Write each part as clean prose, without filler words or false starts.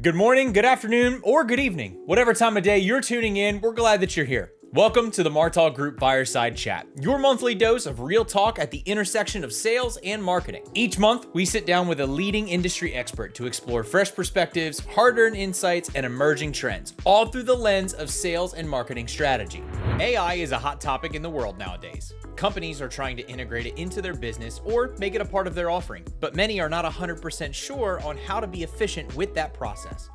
Good morning, good afternoon, or good evening. Whatever time of day you're tuning in, we're glad that you're here. Welcome to the Martal Group Fireside Chat, your monthly dose of real talk at the intersection of sales and marketing. Each month, we sit down with a leading industry expert to explore fresh perspectives, hard-earned insights, and emerging trends, all through the lens of sales and marketing strategy. AI is a hot topic in the world nowadays. Companies are trying to integrate it into their business or make it a part of their offering, but many are not 100% sure on how to be efficient with that process.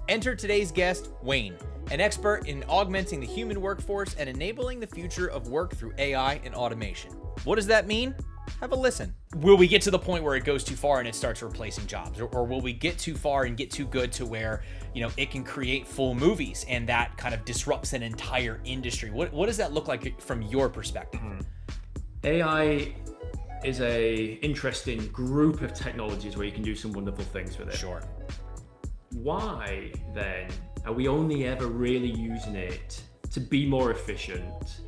Enter today's guest, Wayne, an expert in augmenting the human workforce and enabling the future of work through AI and automation. What does that mean? Have a listen. Will we get to the point where it goes too far and it starts replacing jobs? Or will we get too far and get too good to where, it can create full movies and that kind of disrupts an entire industry? What does that look like from your perspective? AI is a interesting group of technologies where you can do some wonderful things with it. Sure. Why then are we only ever really using it to be more efficient,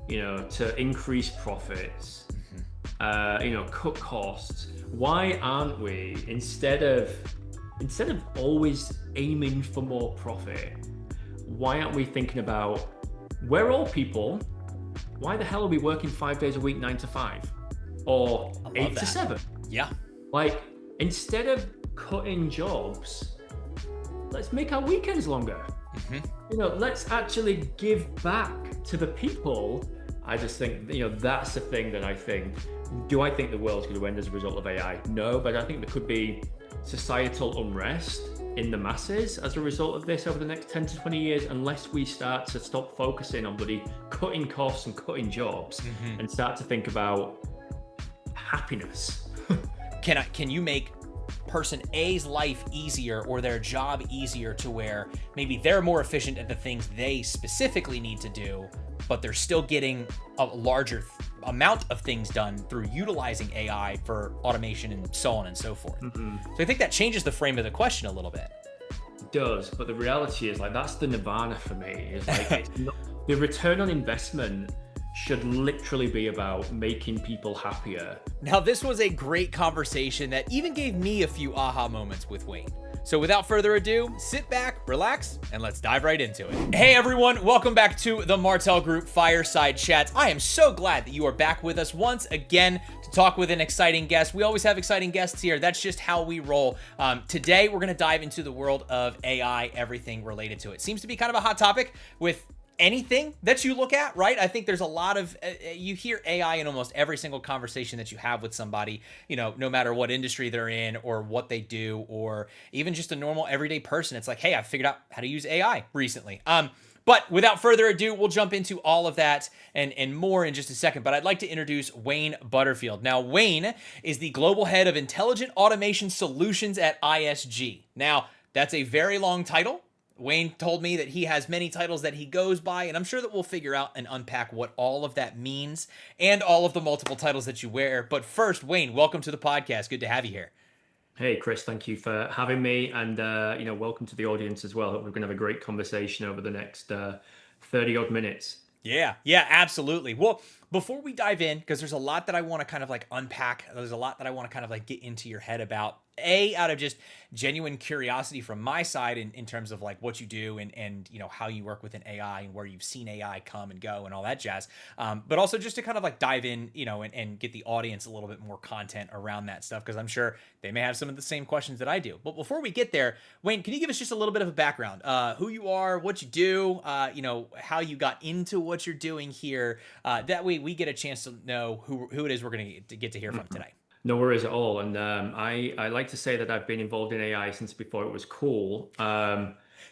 to increase profits, cut costs? Why aren't we, instead of always aiming for more profit, why aren't we thinking about, we're all people, why the hell are we working 5 days a week, 9 to 5 or 8 to 7? Yeah. Like, instead of cutting jobs, let's make our weekends longer. Let's actually give back to the people. I just think, that's the thing that I think. Do I think the world's going to end as a result of AI? No, but I think there could be societal unrest in the masses as a result of this over the next 10 to 20 years, unless we start to stop focusing on bloody cutting costs and cutting jobs and start to think about happiness. Can you make person A's life easier or their job easier to where maybe they're more efficient at the things they specifically need to do, but they're still getting a larger amount of things done through utilizing AI for automation and so on and so forth? So I think that changes the frame of the question a little bit. It does, but the reality is, that's the nirvana for me. Is it's not, the return on investment should literally be about making people happier. Now, this was a great conversation that even gave me a few aha moments with Wayne. So without further ado, sit back, relax, and let's dive right into it. Hey everyone, welcome back to the Martal Group Fireside Chats. I am so glad that you are back with us once again to talk with an exciting guest. We always have exciting guests here. That's just how we roll. Today, we're gonna dive into the world of AI, everything related to it. Seems to be kind of a hot topic with anything that you look at, right? I think there's a lot of, you hear AI in almost every single conversation that you have with somebody, no matter what industry they're in or what they do, or even just a normal everyday person. It's like, hey, I figured out how to use AI recently. But without further ado, we'll jump into all of that and more in just a second. But I'd like to introduce Wayne Butterfield. Now, Wayne is the Global Head of Intelligent Automation Solutions at ISG. Now, that's a very long title. Wayne told me that he has many titles that he goes by, and I'm sure that we'll figure out and unpack what all of that means and all of the multiple titles that you wear. But first, Wayne, welcome to the podcast. Good to have you here. Hey, Chris, thank you for having me. And, welcome to the audience as well. We're going to have a great conversation over the next 30 odd minutes. Yeah, absolutely. Well, before we dive in, because there's a lot that I want to kind of unpack, there's a lot that I want to kind of get into your head about, out of just genuine curiosity from my side in terms of what you do and how you work with an AI and where you've seen AI come and go and all that jazz. But also just to kind of dive in, and get the audience a little bit more content around that stuff, because I'm sure they may have some of the same questions that I do. But before we get there, Wayne, can you give us just a little bit of a background? Who you are, what you do, how you got into what you're doing here. That way we get a chance to know who it is we're going to get to hear from today. No worries at all. And I like to say that I've been involved in AI since before it was cool.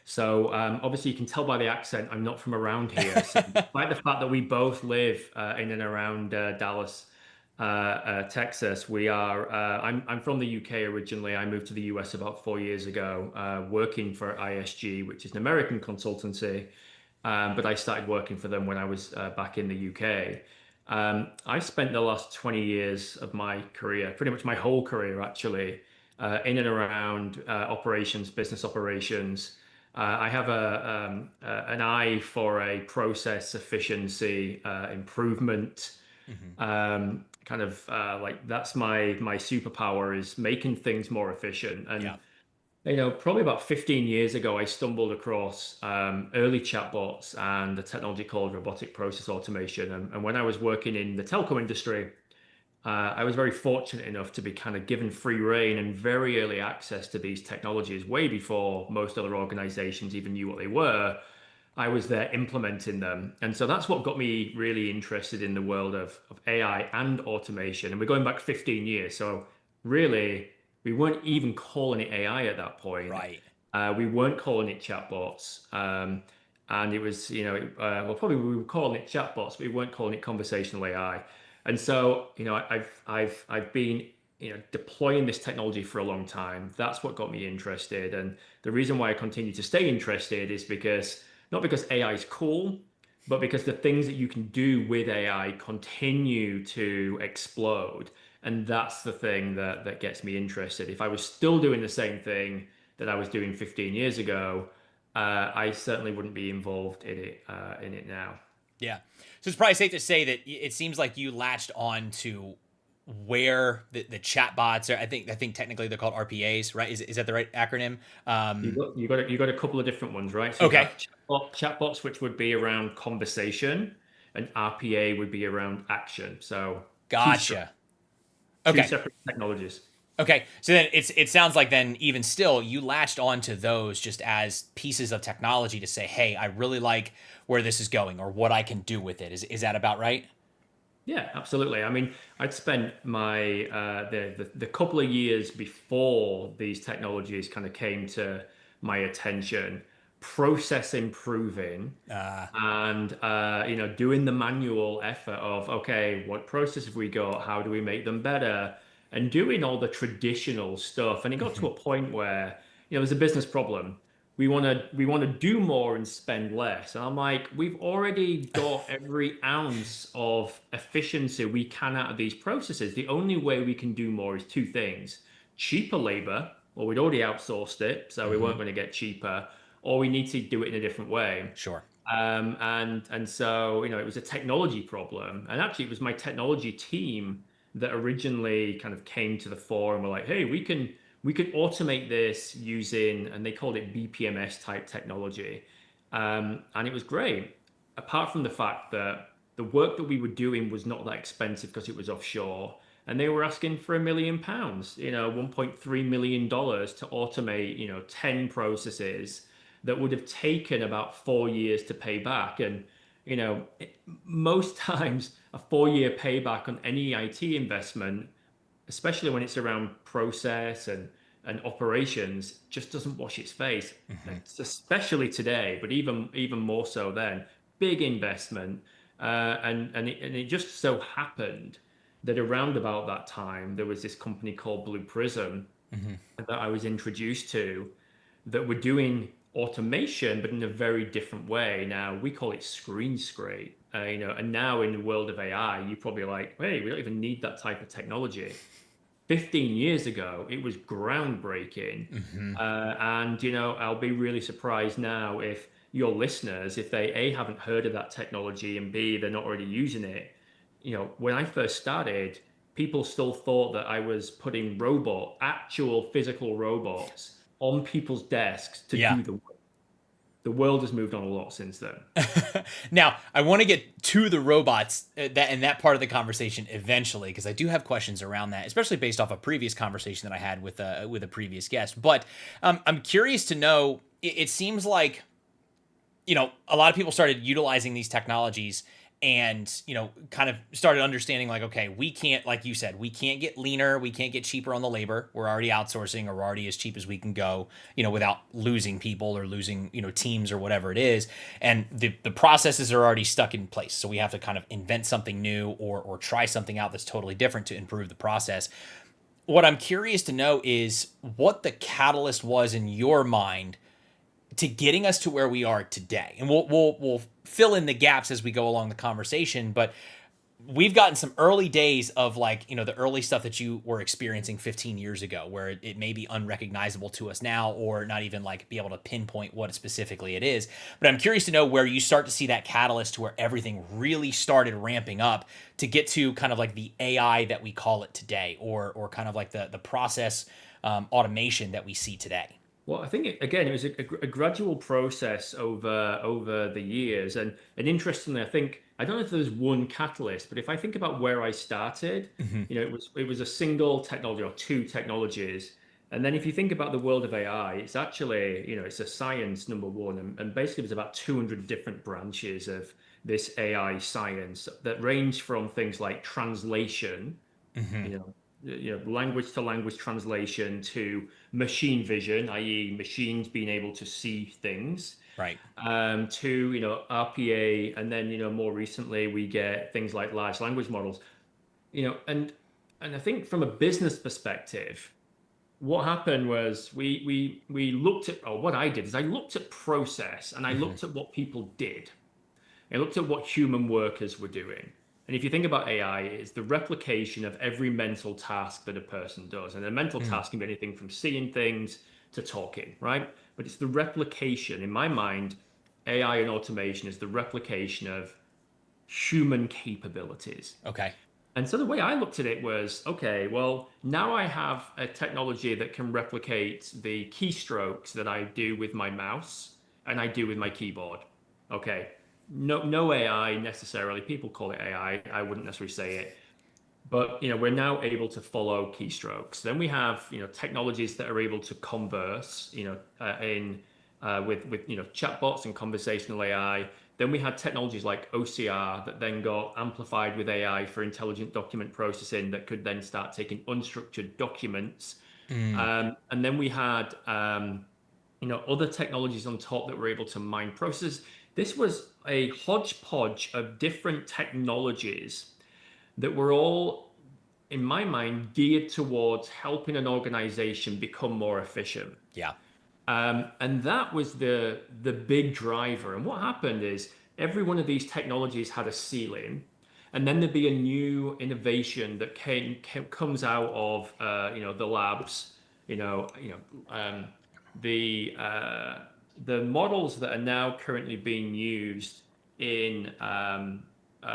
So obviously you can tell by the accent, I'm not from around here. So despite the fact that we both live in and around Dallas, Texas, I'm from the UK originally. I moved to the US about 4 years ago, working for ISG, which is an American consultancy. But I started working for them when I was back in the UK. I spent the last 20 years of my career, pretty much my whole career actually, in and around operations, business operations. I have an eye for a process efficiency improvement. That's my superpower, is making things more efficient. And Probably about 15 years ago, I stumbled across early chatbots and the technology called robotic process automation. And when I was working in the telco industry, I was very fortunate enough to be kind of given free rein and very early access to these technologies way before most other organizations even knew what they were. I was there implementing them. And so that's what got me really interested in the world of AI and automation. And we're going back 15 years. So really, we weren't even calling it AI at that point. Right. We weren't calling it chatbots. And it was, well, probably we were calling it chatbots, but we weren't calling it conversational AI. And so, I've been, deploying this technology for a long time. That's what got me interested. And the reason why I continue to stay interested is because not because AI is cool, but because the things that you can do with AI continue to explode. And that's the thing that gets me interested. If I was still doing the same thing that I was doing 15 years ago, I certainly wouldn't be involved in it now. Yeah. So it's probably safe to say that it seems like you latched on to where the chat bots are. I think technically they're called RPAs, right? Is that the right acronym? You got a couple of different ones, right? So you Okay. have chatbots, which would be around conversation, and RPA would be around action. So Gotcha. two Okay. separate technologies. Okay. So then it sounds like then even still you latched onto those just as pieces of technology to say, hey, I really like where this is going or what I can do with it. Is that about right? Yeah, absolutely. I mean, I'd spent my the couple of years before these technologies kind of came to my attention, process improving and doing the manual effort of okay, what process have we got? How do we make them better? And doing all the traditional stuff. And it got to a point where there's a business problem. We want to do more and spend less. And I'm like, we've already got every ounce of efficiency we can out of these processes. The only way we can do more is two things: cheaper labor, or we'd already outsourced it, so we weren't going to get cheaper, or we need to do it in a different way. Sure. And so it was a technology problem, and actually it was my technology team that originally kind of came to the fore and were like, hey, we could automate this using, and they called it BPMS type technology. And it was great, apart from the fact that the work that we were doing was not that expensive because it was offshore. And they were asking for £1 million, $1.3 million to automate, 10 processes that would have taken about 4 years to pay back. And, most times a 4 year payback on any IT investment, especially when it's around process and operations, just doesn't wash its face. It's especially today, but even more so then. Big investment, and it just so happened that around about that time there was this company called Blue Prism that I was introduced to that were doing automation, but in a very different way. Now we call it screen scrape, and now in the world of AI, you probably like, hey, we don't even need that type of technology. 15 years ago, it was groundbreaking. And, I'll be really surprised now if your listeners, if they A, haven't heard of that technology, and B, they're not already using it. When I first started, people still thought that I was putting actual physical robots on people's desks to Yeah. do the work. The world has moved on a lot since then. Now, I want to get to the robots that part of the conversation eventually, because I do have questions around that, especially based off a previous conversation that I had with a previous guest. But I'm curious to know. It seems like a lot of people started utilizing these technologies and kind of started understanding like, okay, we can't, like you said, we can't get leaner, we can't get cheaper on the labor, we're already outsourcing, or we're already as cheap as we can go, without losing people or losing teams or whatever it is. And the processes are already stuck in place, so we have to kind of invent something new or try something out that's totally different to improve the process. What I'm curious to know is what the catalyst was in your mind to getting us to where we are today. And we'll fill in the gaps as we go along the conversation, but we've gotten some early days of like, the early stuff that you were experiencing 15 years ago, where it may be unrecognizable to us now, or not even like be able to pinpoint what specifically it is. But I'm curious to know where you start to see that catalyst to where everything really started ramping up to get to kind of like the AI that we call it today, or kind of like the process automation that we see today. Well, I think again, it was a gradual process over the years, and interestingly, I think I don't know if there's one catalyst, but if I think about where I started, Hmm. it was a single technology or two technologies, and then if you think about the world of AI, it's actually it's a science number one, and basically there's about 200 different branches of this AI science that range from things like translation, Hmm. you know, language to language translation to machine vision, i.e., machines being able to see things, Right. to RPA, and then more recently we get things like large language models. And I think from a business perspective, what happened was we looked at, or what I did is I looked at process and I Hmm. looked at what people did. I looked at what human workers were doing. And if you think about AI, it's the replication of every mental task that a person does. And a mental Mm. task can be anything from seeing things to talking, right? But it's the replication. In my mind, AI and automation is the replication of human capabilities. Okay. And so the way I looked at it was, okay, well, now I have a technology that can replicate the keystrokes that I do with my mouse and I do with my keyboard. Okay. No AI necessarily. People call it AI. I wouldn't necessarily say it. But we're now able to follow keystrokes. Then we have technologies that are able to converse in with chatbots and conversational AI. Then we had technologies like OCR that then got amplified with AI for intelligent document processing that could then start taking unstructured documents. Mm. And then we had other technologies on top that were able to mine processes. This was a hodgepodge of different technologies that were all, in my mind, geared towards helping an organization become more efficient. Yeah. And that was the big driver. And what happened is every one of these technologies had a ceiling, and then there'd be a new innovation that comes out of the labs. You know, you know, um, the models that are now currently being used in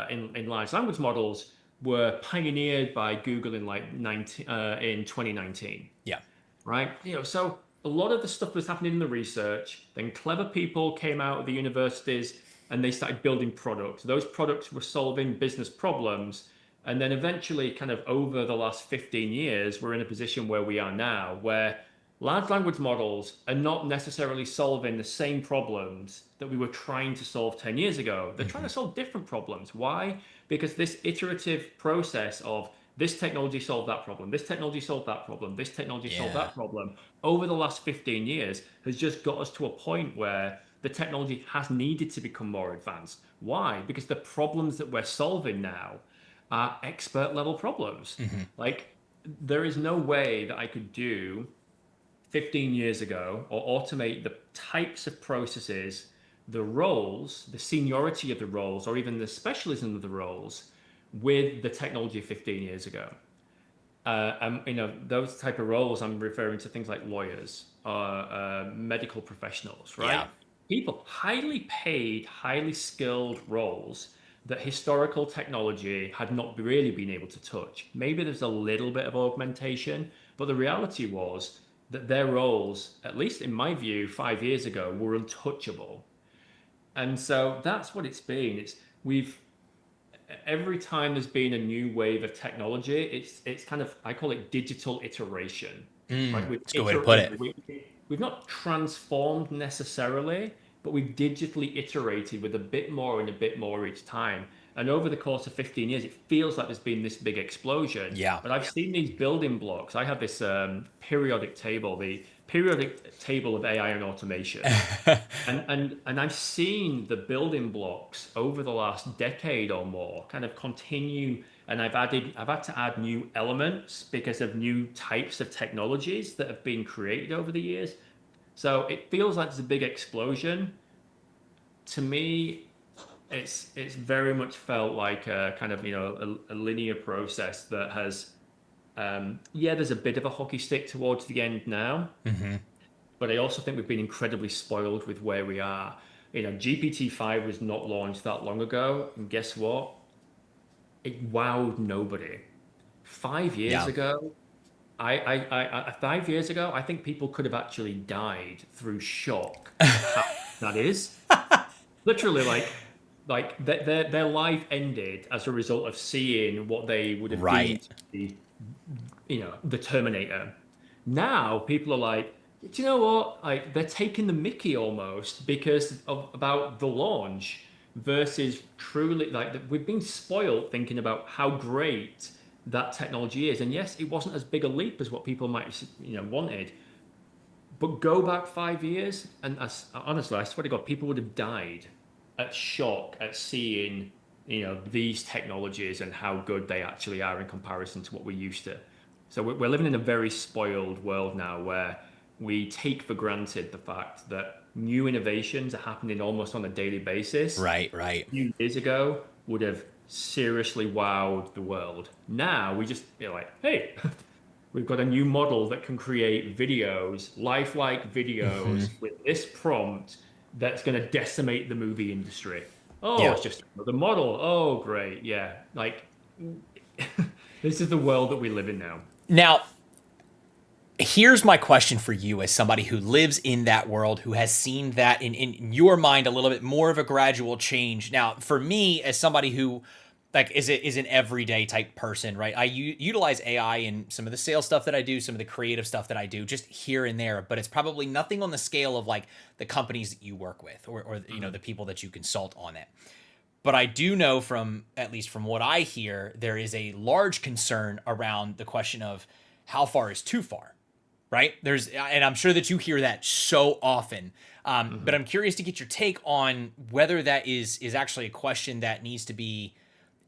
in large language models were pioneered by Google in in 2019, Yeah. right? So a lot of the stuff was happening in the research. Then clever people came out of the universities and they started building products. Those products were solving business problems. And then eventually, kind of over the last 15 years, we're in a position where we are now, where large language models are not necessarily solving the same problems that we were trying to solve 10 years ago. They're trying Hmm. to solve different problems. Why? Because this iterative process of this technology solved that problem, this technology solved that problem, this technology solved Yeah. that problem over the last 15 years has just got us to a point where the technology has needed to become more advanced. Why? Because the problems that we're solving now are expert level problems. Hmm. Like, there is no way that I could do 15 years ago or automate the types of processes, the roles, the seniority of the roles, or even the specialism of the roles with the technology 15 years ago. And those type of roles, I'm referring to things like lawyers, medical professionals, right? Yeah. People, highly paid, highly skilled roles that historical technology had not really been able to touch. Maybe there's a little bit of augmentation, but the reality was that their roles, at least in my view, 5 years ago, were untouchable. And so that's what it's been. We've every time there's been a new wave of technology, it's kind of, I call it digital iteration, right? Mm. That's a good way to put it. We've not transformed necessarily, but we've digitally iterated with a bit more and a bit more each time. And over the course of 15 years, it feels like there's been this big explosion. Yeah. But I've seen these building blocks. I have this periodic table, the periodic table of AI and automation. And I've seen the building blocks over the last decade or more kind of continue, and I've had to add new elements because of new types of technologies that have been created over the years. So it feels like there's a big explosion. To me, it's very much felt like a kind of a linear process that has yeah, there's a bit of a hockey stick towards the end now, Hmm. but I also think we've been incredibly spoiled with where we are. GPT-5 was not launched that long ago, and guess what? It wowed nobody. 5 years Yeah. ago, I 5 years ago, I think people could have actually died through shock at how that is. Literally, their life ended as a result of seeing what they would have Right. deemed to be, the Terminator. Now people are like, do you know what? Like they're taking the mickey almost because of about the launch versus truly like we've been spoiled thinking about how great that technology is. And yes, it wasn't as big a leap as what people might wanted. But go back 5 years, and honestly, I swear to God, people would have died at shock at seeing, these technologies and how good they actually are in comparison to what we're used to. So we're living in a very spoiled world now where we take for granted the fact that new innovations are happening almost on a daily basis. Right, right. A few years ago would have seriously wowed the world. Now we just feel like, hey, we've got a new model that can create videos, lifelike videos with this prompt that's going to decimate the movie industry. Oh, Yeah. it's just another model. Oh, great. Yeah. Like, this is the world that we live in now. Now, here's my question for you as somebody who lives in that world, who has seen that in your mind a little bit more of a gradual change. Now, for me, as somebody who like is an everyday type person, right? I utilize AI in some of the sales stuff that I do, some of the creative stuff that I do, just here and there, but it's probably nothing on the scale of like the companies that you work with or the people that you consult on it. But I do know from, at least from what I hear, there is a large concern around the question of how far is too far, right? And I'm sure that you hear that so often. But I'm curious to get your take on whether that is actually a question that needs to be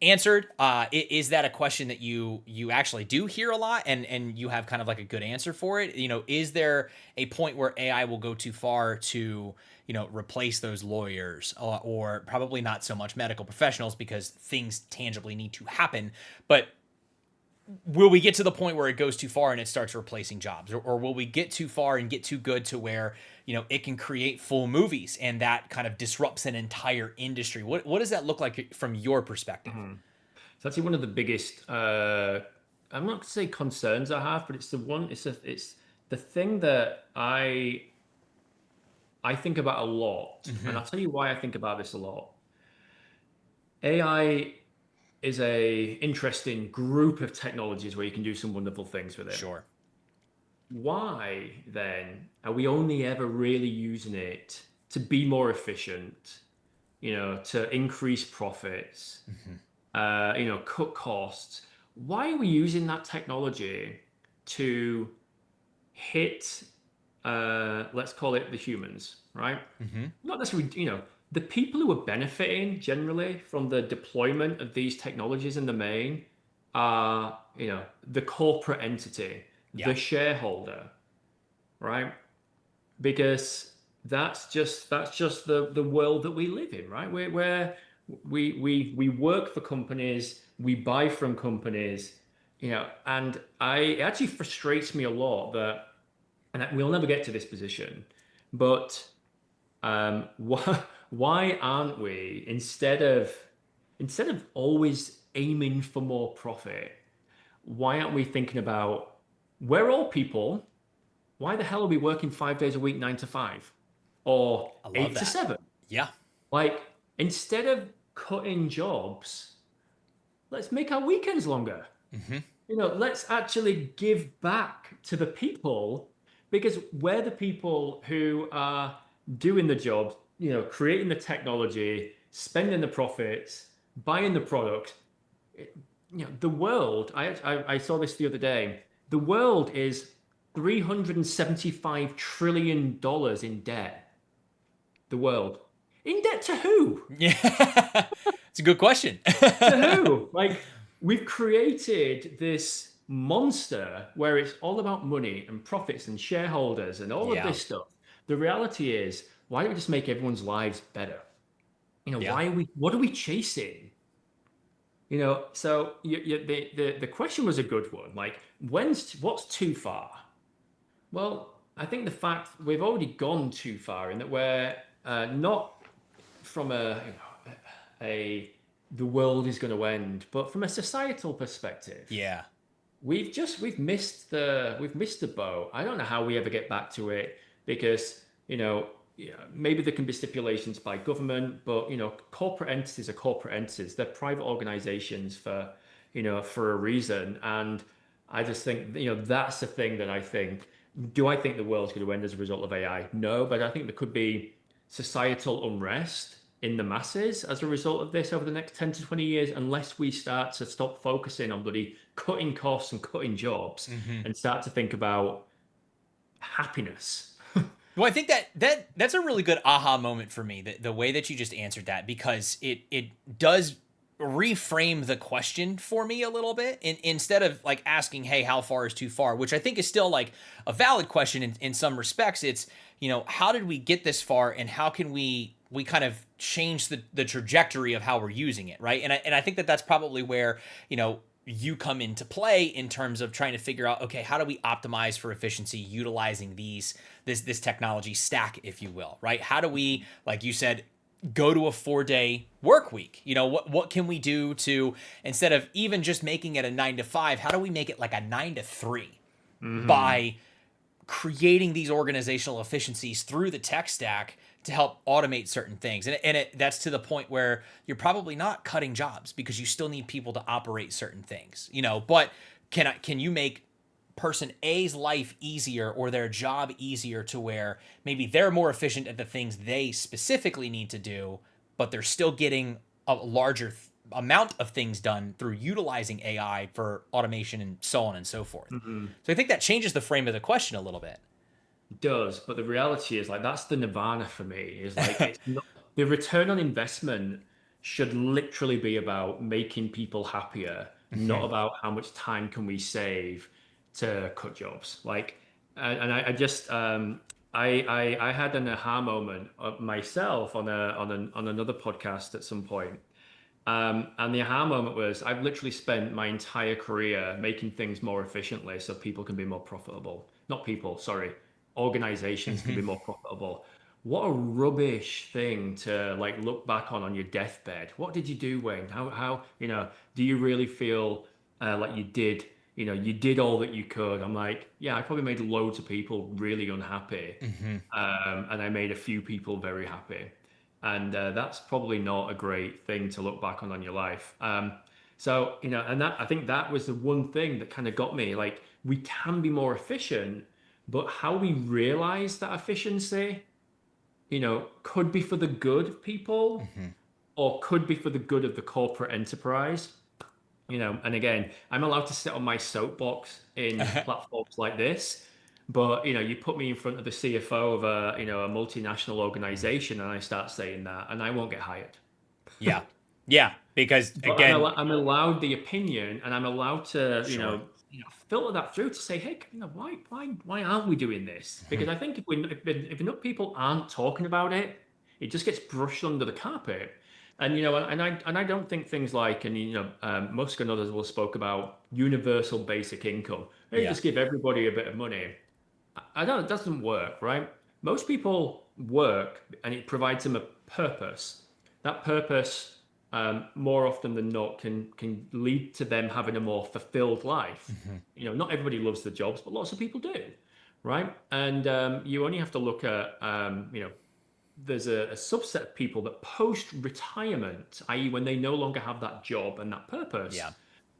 answered. Is that a question that you actually do hear a lot and you have kind of like a good answer for it? Is there a point where AI will go too far to, replace those lawyers or probably not so much medical professionals because things tangibly need to happen, but will we get to the point where it goes too far and it starts replacing jobs, or will we get too far and get too good to where, it can create full movies and that kind of disrupts an entire industry? What does that look like from your perspective? It's actually one of the biggest, I'm not going to say concerns I have, but it's it's the thing that I think about a lot. And I'll tell you why I think about this a lot. AI is a interesting group of technologies where you can do some wonderful things with it. Sure. Why then are we only ever really using it to be more efficient, to increase profits, cut costs? Why are we using that technology to hit, let's call it the humans, right? Not necessarily, the people who are benefiting generally from the deployment of these technologies in the main are, the corporate entity, the shareholder, right? Because that's just the world that we live in, right? Where we work for companies, we buy from companies, and it actually frustrates me a lot that, and we'll never get to this position, but why aren't we, instead of always aiming for more profit, why aren't we thinking about, we're all people, why the hell are we working 5 days a week, 9 to 5, or I love 8 to 7? Yeah. Like, instead of cutting jobs, let's make our weekends longer. Let's actually give back to the people, because we're the people who are doing the job, creating the technology, spending the profits, buying the product. The world, I saw this the other day, the world is $375 trillion in debt. The world. In debt to who? Yeah. It's a good question. To who? Like, we've created this monster where it's all about money and profits and shareholders and all of this stuff. The reality is, why don't we just make everyone's lives better? What are we chasing? So the question was a good one. Like, what's too far? Well, I think the fact we've already gone too far in that we're not from the world is going to end, but from a societal perspective. Yeah. we've missed the boat. I don't know how we ever get back to it because, yeah, maybe there can be stipulations by government, but corporate entities are corporate entities. They're private organizations for a reason. And I just think, that's the thing that I think. Do I think the world's going to end as a result of AI? No, but I think there could be societal unrest in the masses as a result of this over the next 10 to 20 years, unless we start to stop focusing on bloody cutting costs and cutting jobs and start to think about happiness. Well, I think that's a really good aha moment for me, the way that you just answered that, because it does reframe the question for me a little bit. Instead of like asking, hey, how far is too far, which I think is still like a valid question in some respects. It's, how did we get this far, and how can we kind of change the trajectory of how we're using it, right? And I think that's probably where, you come into play in terms of trying to figure out, okay, how do we optimize for efficiency utilizing this technology stack, if you will, right? How do we, like you said, go to a 4-day work week? What can we do to, instead of even just making it a 9 to 5, how do we make it like a 9 to 3 by creating these organizational efficiencies through the tech stack to help automate certain things? And that's to the point where you're probably not cutting jobs because you still need people to operate certain things, but can you make person A's life easier or their job easier to where maybe they're more efficient at the things they specifically need to do, but they're still getting a larger amount of things done through utilizing AI for automation and so on and so forth. So I think that changes the frame of the question a little bit. It does, but the reality is like that's the nirvana for me. Is like it's not, the return on investment should literally be about making people happier, not about how much time can we save to cut jobs. Like, and I just I had an aha moment of myself on another podcast at some point. And the aha moment was I've literally spent my entire career making things more efficiently so people can be more profitable. Not people, sorry, organizations can be more profitable. What a rubbish thing to like look back on your deathbed. What did you do, Wayne? How do you really feel like you did? You did all that you could. I'm like, yeah, I probably made loads of people really unhappy, and I made a few people very happy. And that's probably not a great thing to look back on your life. So, and that I think that was the one thing that kind of got me. Like, we can be more efficient, but how we realize that efficiency, could be for the good of people, or could be for the good of the corporate enterprise. And again, I'm allowed to sit on my soapbox in platforms like this. But you put me in front of the CFO of a multinational organization, and I start saying that, and I won't get hired. Yeah, because again, I'm allowed the opinion, and I'm allowed to filter that through to say, hey, why aren't we doing this? Because I think if enough people aren't talking about it, it just gets brushed under the carpet. And I don't think things like, Musk and others will spoke about universal basic income. Hey, just give everybody a bit of money. I don't. It doesn't work, right? Most people work, and it provides them a purpose. That purpose, more often than not, can lead to them having a more fulfilled life. Not everybody loves the jobs, but lots of people do, right? And you only have to look at, there's a subset of people that post-retirement, i.e., when they no longer have that job and that purpose,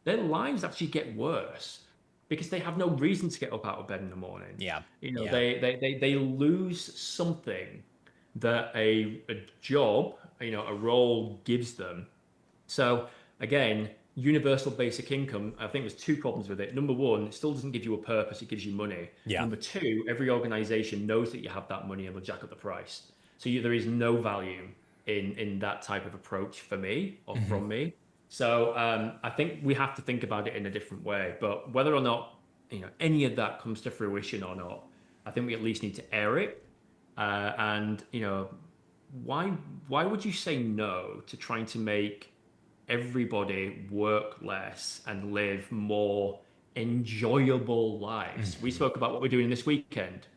their lives actually get worse. Because they have no reason to get up out of bed in the morning. They lose something that a job, a role gives them. So again, universal basic income, I think there's two problems with it. Number one, it still doesn't give you a purpose, it gives you money. Number two, every organization knows that you have that money and will jack up the price. So there is no value in that type of approach for me or from me. So I think we have to think about it in a different way. But whether or not any of that comes to fruition or not, I think we at least need to air it. And why would you say no to trying to make everybody work less and live more enjoyable lives? We spoke about what we're doing this weekend.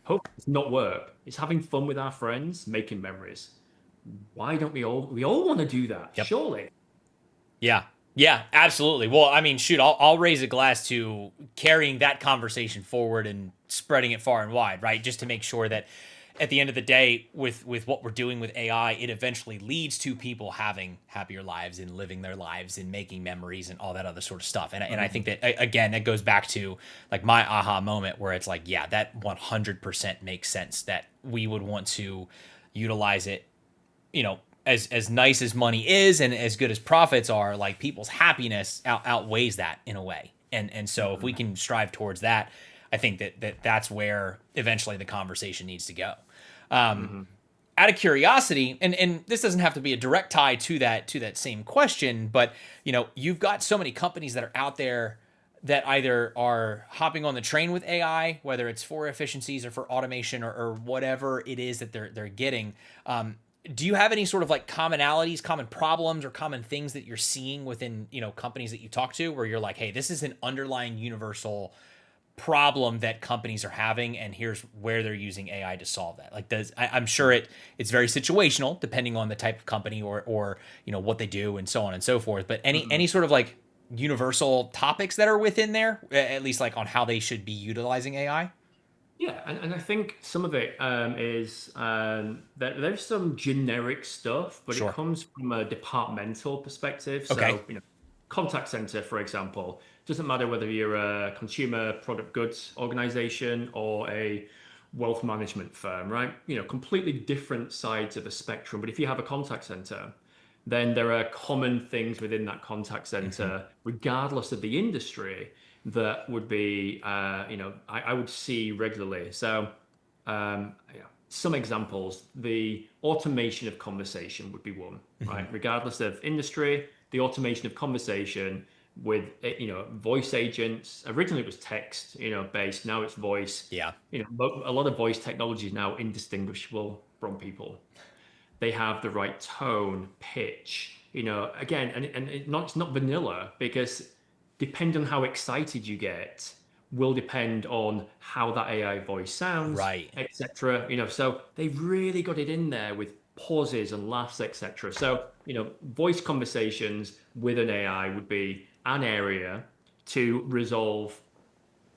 Hope it's not work. It's having fun with our friends, making memories. Why don't we all want to do that? Surely. Yeah. Yeah, absolutely. Well, I mean, shoot, I'll raise a glass to carrying that conversation forward and spreading it far and wide, right? Just to make sure that at the end of the day, with what we're doing with AI, it eventually leads to people having happier lives and living their lives and making memories and all that other sort of stuff. And I think that again, that goes back to like my aha moment where it's like, yeah, that 100% makes sense that we would want to utilize it, as nice as money is and as good as profits are, like people's happiness outweighs that in a way. And so if we can strive towards that, I think that's where eventually the conversation needs to go. Out of curiosity, and this doesn't have to be a direct tie to that same question, but you've got so many companies that are out there that either are hopping on the train with AI, whether it's for efficiencies or for automation or whatever it is that they're getting. Do you have any sort of like commonalities, common problems, or common things that you're seeing within companies that you talk to, where you're like, hey, this is an underlying universal problem that companies are having, and here's where they're using AI to solve that? Like, I'm sure it's very situational depending on the type of company or what they do and so on and so forth. But any sort of like universal topics that are within there, at least like on how they should be utilizing AI? Yeah, and I think some of it is that there's some generic stuff, but it Sure. comes from a departmental perspective. Okay. So, contact center, for example, doesn't matter whether you're a consumer product goods organization or a wealth management firm, right? Completely different sides of the spectrum. But if you have a contact center, then there are common things within that contact center, regardless of the industry, that would be, I would see regularly. So, some examples: the automation of conversation would be one, right? Regardless of industry, the automation of conversation with, voice agents. Originally, it was text, based. Now it's voice. Yeah. A lot of voice technology is now indistinguishable from people. They have the right tone, pitch, again, and it's not vanilla, because depending on how excited you get will depend on how that AI voice sounds, Right. etc. So they've really got it in there with pauses and laughs, etc. So, voice conversations with an AI would be an area to resolve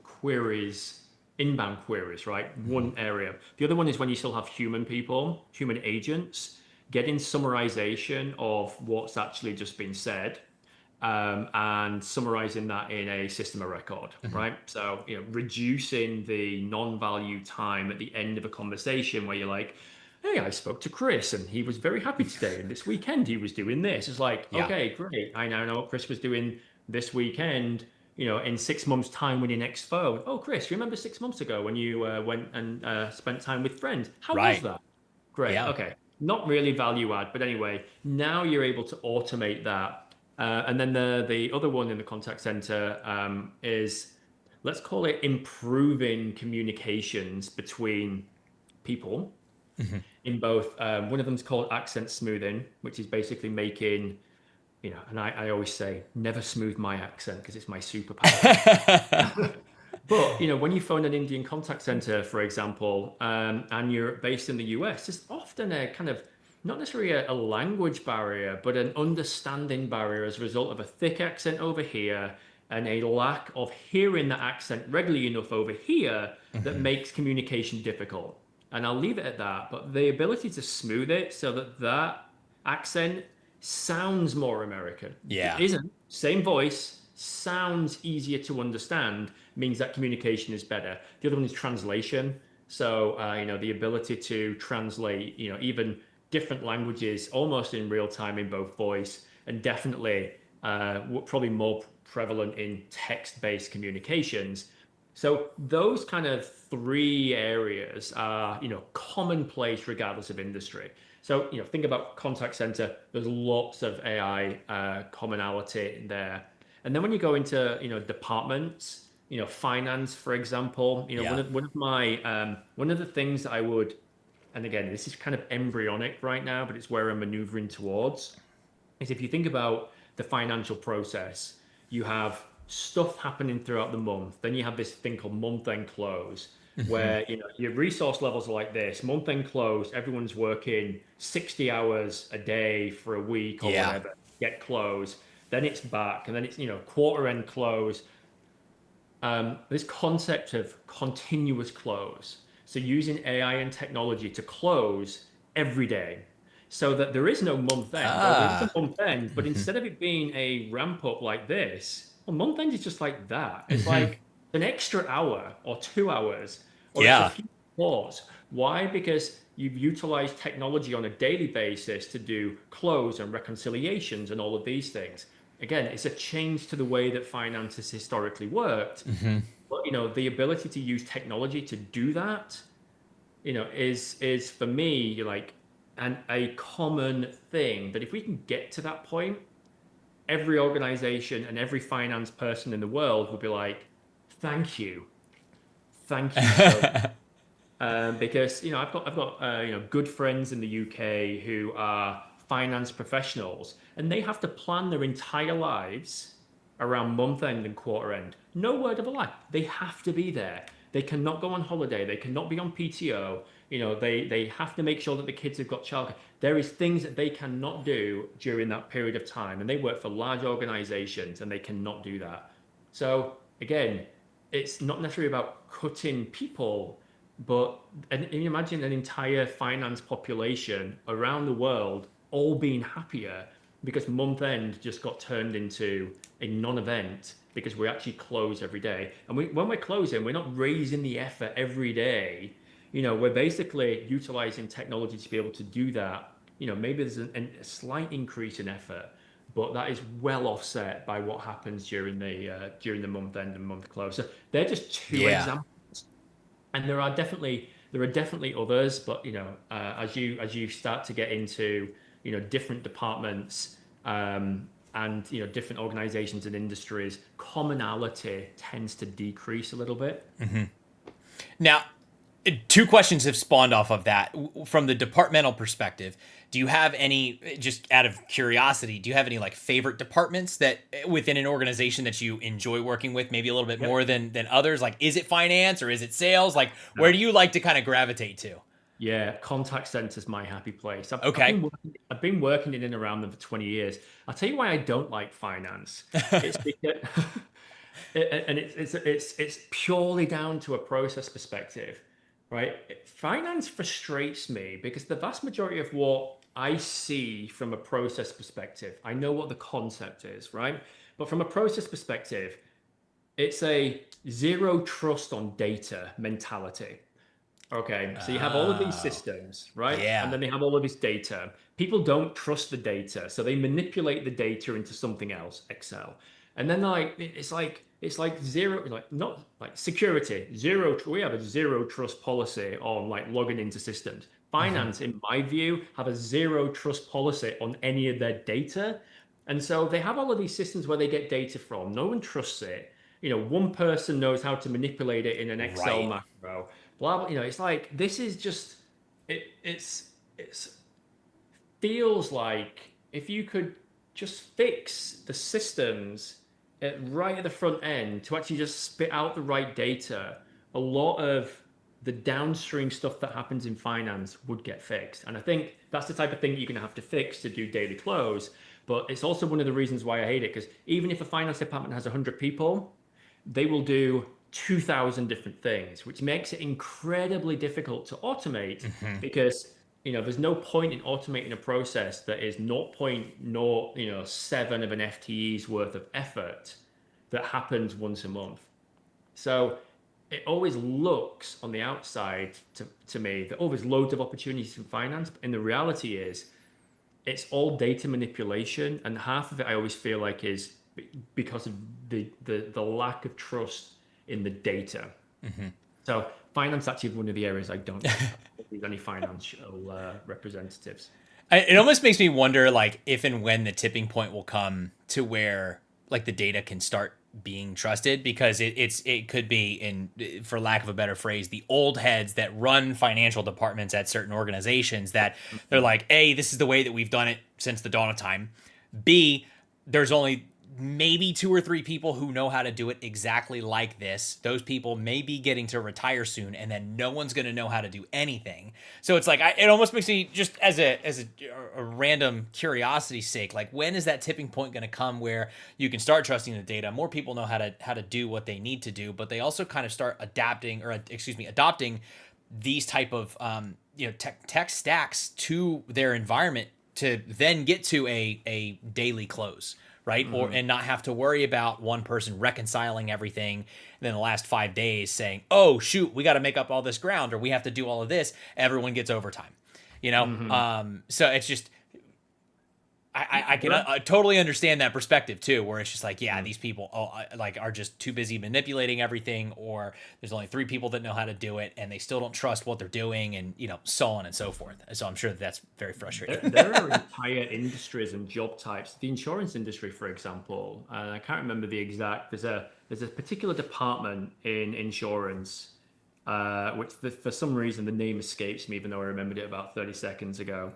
queries, inbound queries, right? One area. The other one is when you still have human agents, getting summarization of what's actually just been said, and summarizing that in a system of record, right? So, reducing the non-value time at the end of a conversation where you're like, hey, I spoke to Chris and he was very happy today, and this weekend he was doing this. It's like, Yeah. okay, great. I now know what Chris was doing this weekend. In 6 months' time when your next phone. Oh, Chris, you remember 6 months ago when you went and spent time with friends? How was Right. that? Great. Yeah. Okay. Not really value add, but anyway, now you're able to automate that. And then the other one in the contact center is, let's call it, improving communications between people in both. One of them is called accent smoothing, which is basically making, and I always say, never smooth my accent because it's my superpower. But, when you phone an Indian contact center, for example, and you're based in the US, there's often a kind of, not necessarily a language barrier, but an understanding barrier as a result of a thick accent over here and a lack of hearing that accent regularly enough over here that makes communication difficult. And I'll leave it at that. But the ability to smooth it so that that accent sounds more American. Yeah. It isn't. Same voice, sounds easier to understand, means that communication is better. The other one is translation. So, the ability to translate, even different languages almost in real time in both voice and definitely probably more prevalent in text-based communications. So those kind of three areas are, commonplace regardless of industry. So, think about contact center, there's lots of AI commonality in there. And then when you go into, departments, finance, for example, Yeah. one of the things that I would, and again, this is kind of embryonic right now, but it's where I'm maneuvering towards, is if you think about the financial process, you have stuff happening throughout the month. Then you have this thing called month-end close, where your resource levels are like this. Month-end close, everyone's working 60 hours a day for a week or Yeah. whatever, get close. then it's back, and then it's, quarter end close. This concept of continuous close. So using AI and technology to close every day so that there is no month end. Well, there is a month end, but instead of it being a ramp up like this, well, month end is just like that. It's like an extra hour or 2 hours, or it's a few hours. Why? Because you've utilized technology on a daily basis to do close and reconciliations and all of these things. Again, it's a change to the way that finance has historically worked. But the ability to use technology to do that, is for me like a common thing. That if we can get to that point, every organization and every finance person in the world will be like, thank you so much. Because I've got good friends in the UK who are finance professionals, and they have to plan their entire lives around month end and quarter end. No word of a lie. They have to be there. They cannot go on holiday. They cannot be on PTO. They have to make sure that the kids have got childcare. There is things that they cannot do during that period of time, and they work for large organizations, and they cannot do that. So again, it's not necessarily about cutting people, but and you imagine an entire finance population around the world all being happier because month end just got turned into a non-event because we actually close every day. And when we're closing, we're not raising the effort every day. We're basically utilizing technology to be able to do that. Maybe there's a slight increase in effort, but that is well offset by what happens during the month end and month close. So they're just two examples, and there are definitely others. But as you start to get into different departments and different organizations and industries, commonality tends to decrease a little bit. Now, two questions have spawned off of that. From the departmental perspective, do you have any, just out of curiosity, do you have any like favorite departments that within an organization that you enjoy working with, maybe a little bit more than others? Like, is it finance or is it sales? Like, where do you like to kind of gravitate to? Yeah, contact center's my happy place. I've been working in and around them for 20 years. I'll tell you why I don't like finance. It's because, and it's purely down to a process perspective, right? Finance frustrates me because the vast majority of what I see from a process perspective, I know what the concept is, right? But from a process perspective, it's a zero trust on data mentality. Okay, so you have all of these systems, right? Yeah. And then they have all of this data. People don't trust the data, so they manipulate the data into something else, Excel. And then it's like zero, like not like security, zero. We have a zero trust policy on like logging into systems. Finance, in my view, have a zero trust policy on any of their data. And so they have all of these systems where they get data from. No one trusts it. One person knows how to manipulate it in an Excel macro. Blah, blah, it's like, this is just, it's feels like if you could just fix the systems right at the front end to actually just spit out the right data, a lot of the downstream stuff that happens in finance would get fixed. And I think that's the type of thing that you're going to have to fix to do daily close. But it's also one of the reasons why I hate it, because even if a finance department has 100 people, they will do 2,000 different things, which makes it incredibly difficult to automate because there's no point in automating a process that is 0.07 of an FTE's worth of effort that happens once a month. So it always looks on the outside to me that there's loads of opportunities in finance, and the reality is it's all data manipulation, and half of it I always feel like is because of the lack of trust in the data. So finance actually is one of the areas I don't think any financial representatives. It almost makes me wonder, like, if and when the tipping point will come to where like the data can start being trusted, because it could be, in, for lack of a better phrase, the old heads that run financial departments at certain organizations that they're like, A, this is the way that we've done it since the dawn of time. B, there's only maybe 2 or 3 people who know how to do it exactly like this. Those people may be getting to retire soon, and then no one's going to know how to do anything. So it's like, it almost makes me, just as a random curiosity's sake, like, when is that tipping point going to come where you can start trusting the data? More people know how to do what they need to do, but they also kind of start adopting these type of tech stacks to their environment to then get to a daily close, right? And not have to worry about one person reconciling everything, and then the last 5 days saying, oh shoot, we got to make up all this ground, or we have to do all of this. Everyone gets overtime, so it's just, I can totally understand that perspective too, where it's just like, yeah, these people are just too busy manipulating everything, or there's only 3 people that know how to do it, and they still don't trust what they're doing, and so on and so forth. So I'm sure that's very frustrating. There are entire industries and job types. The insurance industry, for example, and I can't remember the exact. There's a particular department in insurance, which for some reason the name escapes me, even though I remembered it about 30 seconds ago,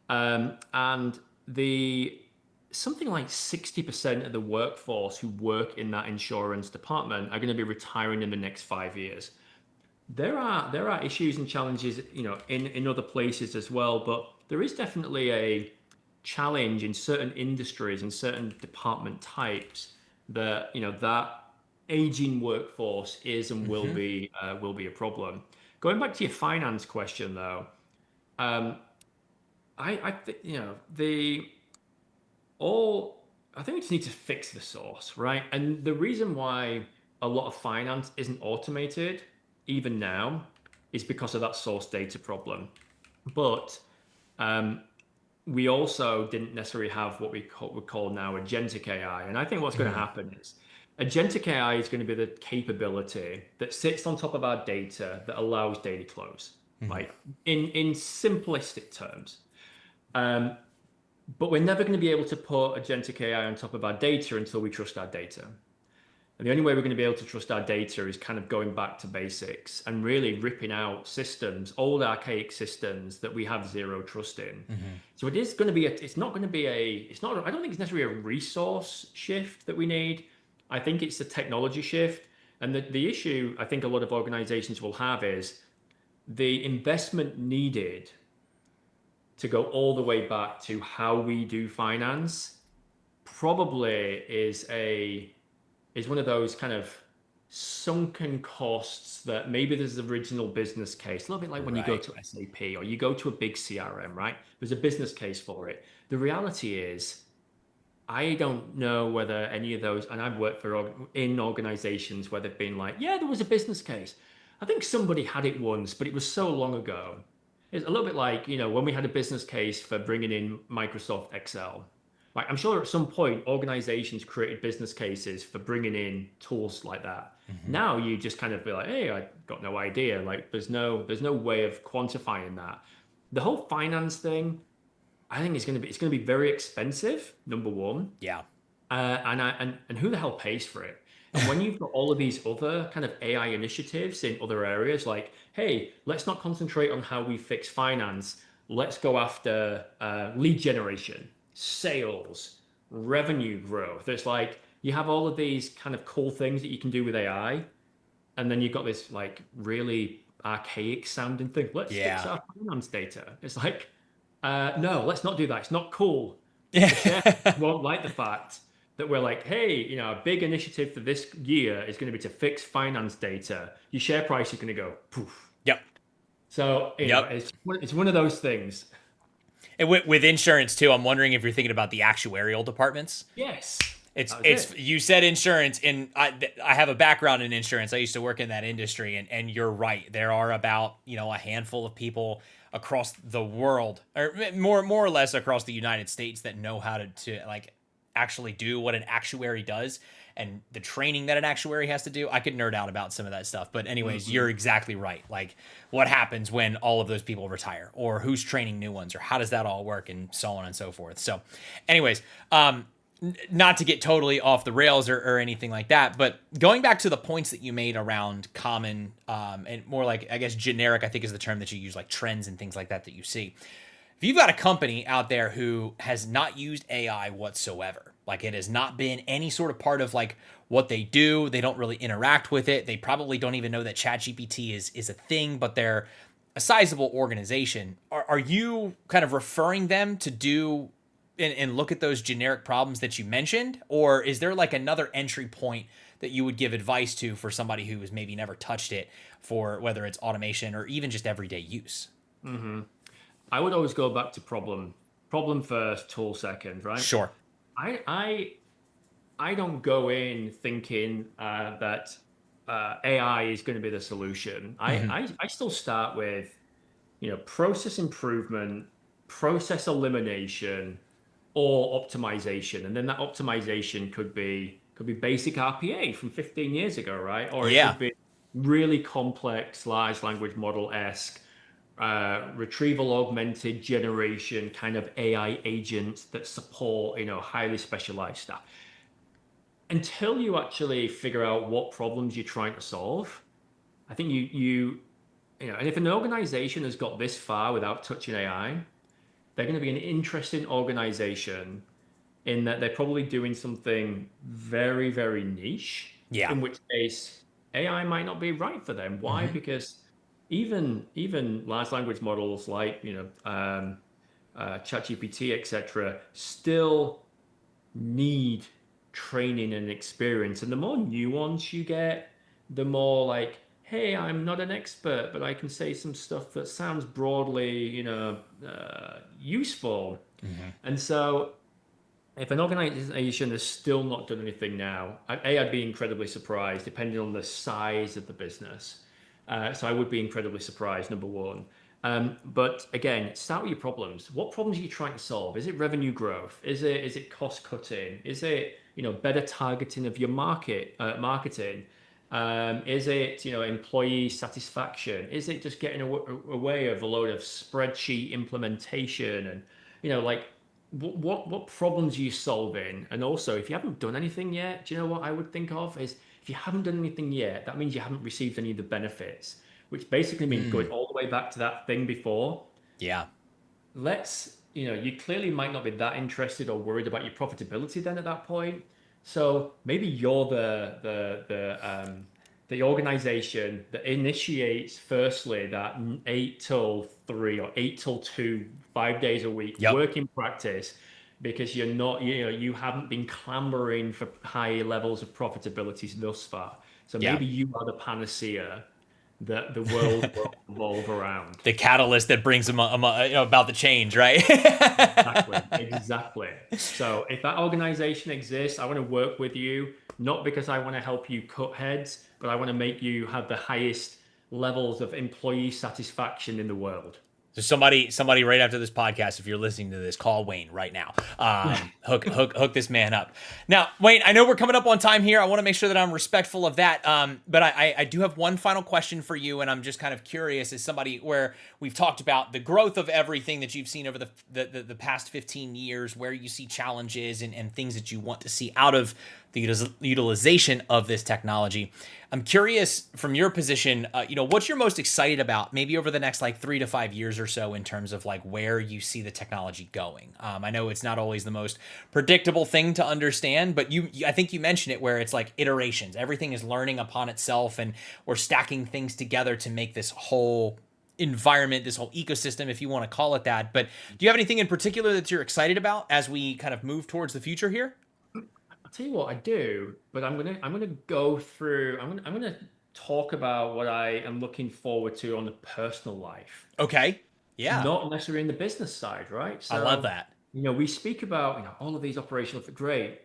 and something like 60% of the workforce who work in that insurance department are going to be retiring in the next 5 years. There are issues and challenges, in other places as well, but there is definitely a challenge in certain industries and certain department types that that aging workforce is and will be a problem. Going back to your finance question, though. I think I think we just need to fix the source, right? And the reason why a lot of finance isn't automated even now is because of that source data problem. But we also didn't necessarily have what we call now agentic AI. And I think what's going to happen is agentic AI is going to be the capability that sits on top of our data that allows daily close, like in simplistic terms. But we're never going to be able to put agentic AI on top of our data until we trust our data. And the only way we're going to be able to trust our data is kind of going back to basics and really ripping out systems, old archaic systems that we have zero trust in. So it is going to be, I don't think it's necessarily a resource shift that we need. I think it's a technology shift. And the issue I think a lot of organizations will have is the investment needed to go all the way back to how we do finance probably is one of those kind of sunken costs that maybe there's an original business case, a little bit like when you go to SAP or you go to a big CRM, right? There's a business case for it. The reality is, I don't know whether any of those, and I've worked in organizations where they've been like, yeah, there was a business case. I think somebody had it once, but it was so long ago. It's a little bit like, when we had a business case for bringing in Microsoft Excel. Like, I'm sure at some point organizations created business cases for bringing in tools like that. Now you just kind of be like, hey, I got no idea. Like, there's no way of quantifying that. The whole finance thing, I think it's going to be very expensive. Number one. Yeah. And who the hell pays for it? And when you've got all of these other kind of AI initiatives in other areas, like, hey, let's not concentrate on how we fix finance. Let's go after lead generation, sales, revenue growth. It's like you have all of these kind of cool things that you can do with AI. And then you've got this like really archaic sounding thing. Let's fix our finance data. It's like, no, let's not do that. It's not cool. The chef won't like the fact that we're like, hey, a big initiative for this year is going to be to fix finance data. Your share price is going to go poof. Yep. So it's one of those things. And with insurance too, I'm wondering if you're thinking about the actuarial departments. Yes. It's you said insurance, and I have a background in insurance. I used to work in that industry, and you're right. There are about a handful of people across the world, or more or less across the United States, that know how to like actually do what an actuary does, and the training that an actuary has to do. I could nerd out about some of that stuff, but anyways, you're exactly right. Like, what happens when all of those people retire, or who's training new ones, or how does that all work, and so on and so forth. So anyways, not to get totally off the rails or anything like that, but going back to the points that you made around common and more like, I guess, generic, I think is the term that you use, like trends and things like that you see. if you've got a company out there who has not used AI whatsoever, like it has not been any sort of part of like what they do, they don't really interact with it. They probably don't even know that ChatGPT is a thing, but they're a sizable organization. Are you kind of referring them to do and look at those generic problems that you mentioned? Or is there like another entry point that you would give advice to for somebody who has maybe never touched it for whether it's automation or even just everyday use? Hmm. I would always go back to problem first, tool second, right? Sure. I I I don't go in thinking that AI is going to be the solution. Hmm. I still start with, process improvement, process elimination, or optimization, and then that optimization could be basic RPA from 15 years ago, right? Or it Yeah. could be really complex large language model esque retrieval augmented generation kind of AI agents that support highly specialized stuff. Until you actually figure out what problems you're trying to solve, I think and if an organization has got this far without touching AI, they're going to be an interesting organization in that they're probably doing something very, very niche, Yeah. in which case AI might not be right for them. Why? Hmm. Because even large language models like ChatGPT, etc., still need training and experience. And the more nuance you get, the more like, hey, I'm not an expert, but I can say some stuff that sounds broadly, useful. Hmm. And so if an organization has still not done anything now, I'd be incredibly surprised, depending on the size of the business. So I would be incredibly surprised, number one. But again, start with your problems. What problems are you trying to solve? Is it revenue growth? Is it cost cutting? Is it better targeting of your marketing? Is it employee satisfaction? Is it just getting away of a load of spreadsheet implementation and like what problems are you solving? And also, if you haven't done anything yet, do you know what I would think of is if you haven't done anything yet, that means you haven't received any of the benefits, which basically means going Mm. all the way back to that thing before. Yeah. You clearly might not be that interested or worried about your profitability then at that point. So maybe you're the organization that initiates firstly that 8 till 3 or 8 till 2, 5 days a week Yep. working practice because you're not, you haven't been clamoring for high levels of profitability thus far. So Yeah. maybe you are the panacea that the world will revolve around. The catalyst that brings them about the change, right? Exactly, exactly. So if that organization exists, I want to work with you, not because I want to help you cut heads, but I want to make you have the highest levels of employee satisfaction in the world. So somebody right after this podcast, if you're listening to this, call Wayne right now. Hook this man up. Now, Wayne, I know we're coming up on time here. I want to make sure that I'm respectful of that. But I do have one final question for you, and I'm just kind of curious as somebody where we've talked about the growth of everything that you've seen over the past 15 years, where you see challenges and things that you want to see out of the utilization of this technology. I'm curious from your position, what's you're most excited about maybe over the next like 3 to 5 years or so in terms of like where you see the technology going. I know it's not always the most predictable thing to understand, but I think you mentioned it where it's like iterations. Everything is learning upon itself and we're stacking things together to make this whole environment, this whole ecosystem, if you want to call it that. But do you have anything in particular that you're excited about as we kind of move towards the future here? I'll tell you what I do, but I'm gonna go through. I'm gonna talk about what I am looking forward to on the personal life, Okay. Yeah. not necessarily in the business side, right? I love So, that. we speak about all of these operational. Great.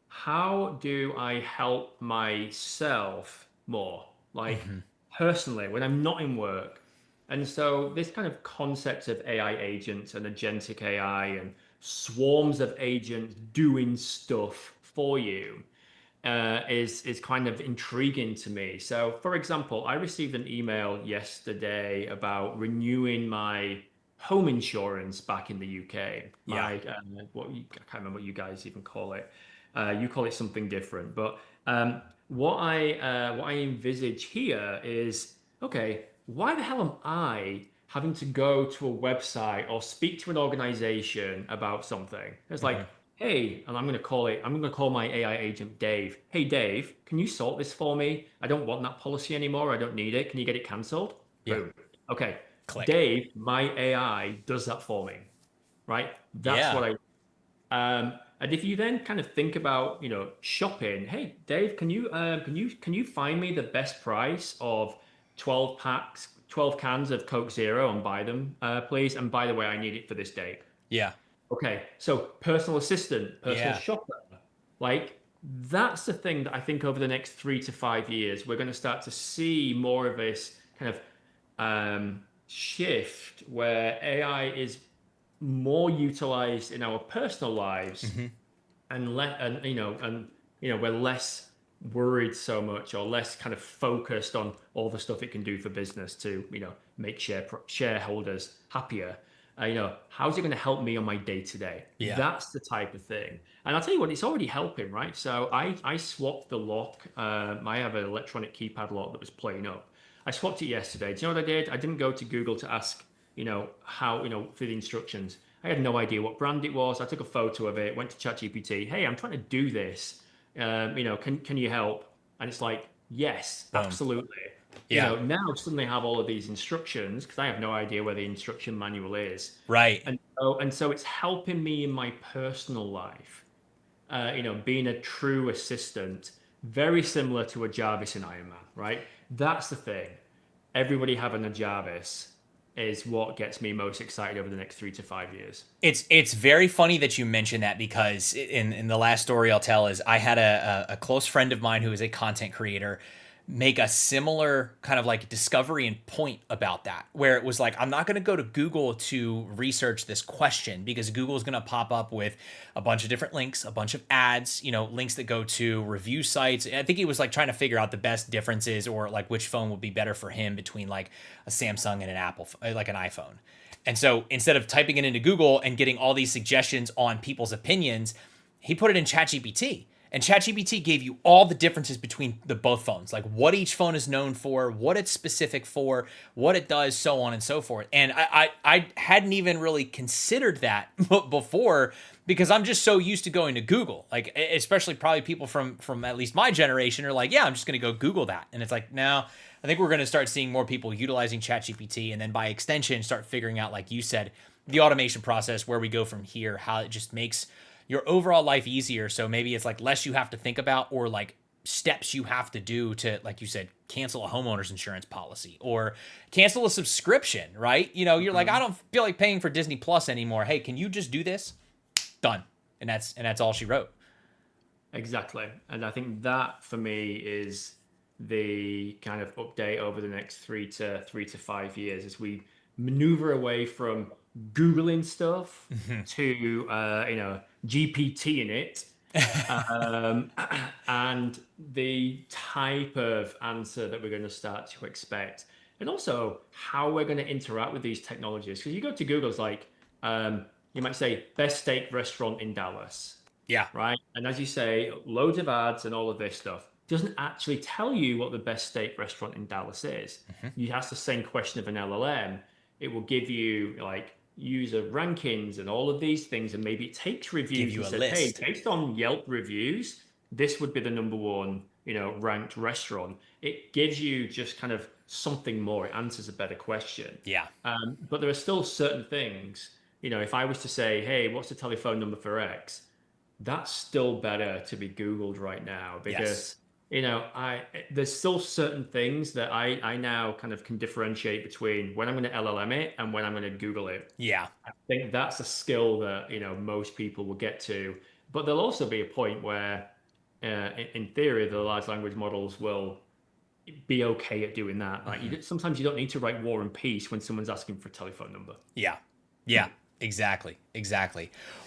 How do I help myself more, like Hmm. personally, when I'm not in work? And so this kind of concept of AI agents and agentic AI and swarms of agents doing stuff for you is kind of intriguing to me. So, for example, I received an email yesterday about renewing my home insurance back in the UK. Yeah. I can't remember what you guys even call it. You call it something different, but what I envisage here is okay. Why the hell am I having to go to a website or speak to an organization about something. It's like, hey, and I'm going to call my AI agent Dave. Hey, Dave, can you sort this for me? I don't want that policy anymore. I don't need it. Can you get it canceled? Yeah. Boom. Okay. Click. Dave, my AI does that for me, right? That's what I, and if you then kind of think about, shopping, hey, Dave, can you find me the best price of 12 packs, 12 cans of Coke Zero and buy them, please? And by the way, I need it for this date. Yeah. Okay, so personal assistant, personal Yeah. shopper, like that's the thing that I think over the next 3 to 5 years, we're going to start to see more of this kind of shift where AI is more utilized in our personal lives and we're less worried so much or less kind of focused on all the stuff it can do for business to make shareholders happier. How's it going to help me on my day to day? That's the type of thing. And I'll tell you what, it's already helping, right? So I swapped the lock. I have an electronic keypad lock that was playing up. I swapped it yesterday. Do you know what I did? I didn't go to Google to ask, how, for the instructions. I had no idea what brand it was. I took a photo of it, went to ChatGPT. Hey, I'm trying to do this. Can you help? And it's like, yes, absolutely. Yeah. Now suddenly I have all of these instructions because I have no idea where the instruction manual is. Right. And so it's helping me in my personal life. Being a true assistant, very similar to a Jarvis in Iron Man, right? That's the thing. Everybody having a Jarvis is what gets me most excited over the next 3 to 5 years. It's very funny that you mentioned that because in the last story I'll tell is I had a close friend of mine who is a content creator make a similar kind of like discovery and point about that, where it was like, I'm not going to go to Google to research this question because Google is going to pop up with a bunch of different links, a bunch of ads, links that go to review sites. I think he was like trying to figure out the best differences or like which phone would be better for him between like a Samsung and an Apple, like an iPhone. And so instead of typing it into Google and getting all these suggestions on people's opinions, he put it in ChatGPT. And ChatGPT gave you all the differences between the both phones, like what each phone is known for, what it's specific for, what it does, so on and so forth. And I hadn't even really considered that before because I'm just so used to going to Google, like especially probably people from at least my generation are like, yeah, I'm just going to go Google that. And it's like, no, I think we're going to start seeing more people utilizing ChatGPT and then by extension start figuring out, like you said, the automation process, where we go from here, how it just makes your overall life easier. So maybe it's like less you have to think about or like steps you have to do to, like you said, cancel a homeowner's insurance policy or cancel a subscription, right? You're like, I don't feel like paying for Disney Plus anymore. Hey, can you just do this? Done. And that's all she wrote. Exactly. And I think that for me is the kind of update over the next 3 to 5 years as we maneuver away from Googling stuff to, GPT in it, and the type of answer that we're going to start to expect, and also how we're going to interact with these technologies. Because you go to Google's like, you might say best steak restaurant in Dallas. Yeah. Right. And as you say, loads of ads and all of this stuff doesn't actually tell you what the best steak restaurant in Dallas is. You ask the same question of an LLM, it will give you like user rankings and all of these things, and maybe it takes reviews and says, hey, based on Yelp reviews, this would be the number one, ranked restaurant. It gives you just kind of something more. It answers a better question. Yeah. But there are still certain things, if I was to say, hey, what's the telephone number for X? That's still better to be Googled right now because there's still certain things that I now kind of can differentiate between when I'm going to LLM it and when I'm going to Google it. Yeah. I think that's a skill that, most people will get to, but there'll also be a point where, in theory, the large language models will be okay at doing that. Like sometimes you don't need to write War and Peace when someone's asking for a telephone number. Yeah. Yeah. Exactly.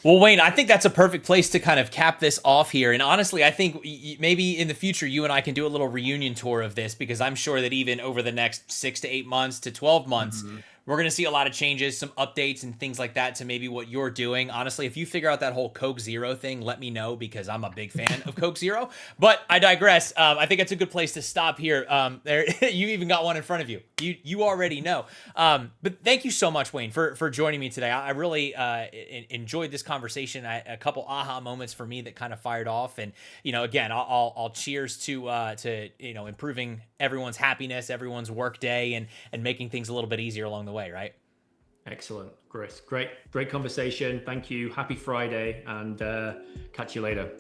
Well, Wayne, I think that's a perfect place to kind of cap this off here. And honestly, I think maybe in the future, you and I can do a little reunion tour of this because I'm sure that even over the next 6 to 8 months to 12 months, We're going to see a lot of changes, some updates and things like that to maybe what you're doing. Honestly, if you figure out that whole Coke Zero thing, let me know because I'm a big fan of Coke Zero. But I digress. I think it's a good place to stop here. You even got one in front of you. You already know. But thank you so much, Wayne, for joining me today. I really enjoyed this conversation. A couple aha moments for me that kind of fired off. And, you know, again, I'll cheers to you know, improving everyone's happiness, everyone's work day, and making things a little bit easier along the way, right? Excellent, Chris. Great conversation. Thank you. Happy Friday, and catch you later.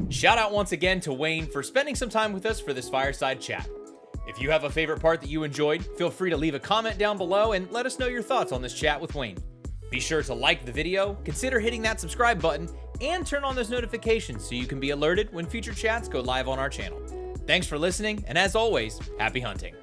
Shout out once again to Wayne for spending some time with us for this fireside chat. If you have a favorite part that you enjoyed, feel free to leave a comment down below and let us know your thoughts on this chat with Wayne. Be sure to like the video, consider hitting that subscribe button, and turn on those notifications so you can be alerted when future chats go live on our channel. Thanks for listening, and as always, happy hunting.